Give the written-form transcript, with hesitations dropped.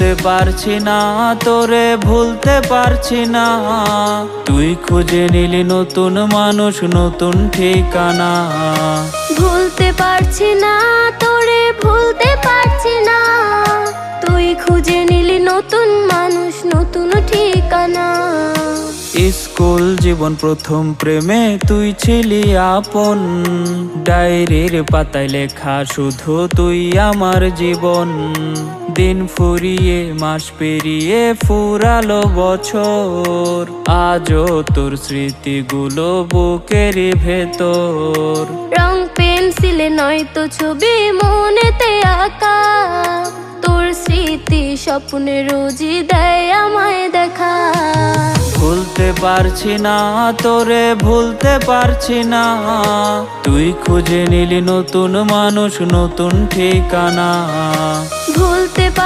ভুলতে পারছি না তোরে, ভুলতে পারছি না। তুই খুঁজে নিলি নতুন মানুষ, নতুন ঠিকানা। ভুলতে পারছি না তোরে, ভুলতে পারছি না। তুই খুঁজে নিলি নতুন মানুষ, নতুন ঠিকানা। স্কুল জীবন প্রথম প্রেমে তুই ছিলি আপন, ডায়েরির পাতায় লেখা শুধু তুই আমার জীবন। দিন ফুরিয়ে মাস পেরিয়ে ফুরালো বছর, আজও তোর স্মৃতিগুলো বুকেরই ভেতর। রং পেন্সিলে নয়তো ছবি মনেতে আঁকা, তোর স্মৃতি স্বপ্নে রোজই দেয় আমায় দেখা। ভুলতে পারছি না তোরে, ভুলতে পারছি না। তুই খুঁজে নিলি নতুন মানুষ, নতুন ঠিকানা। ভুলতে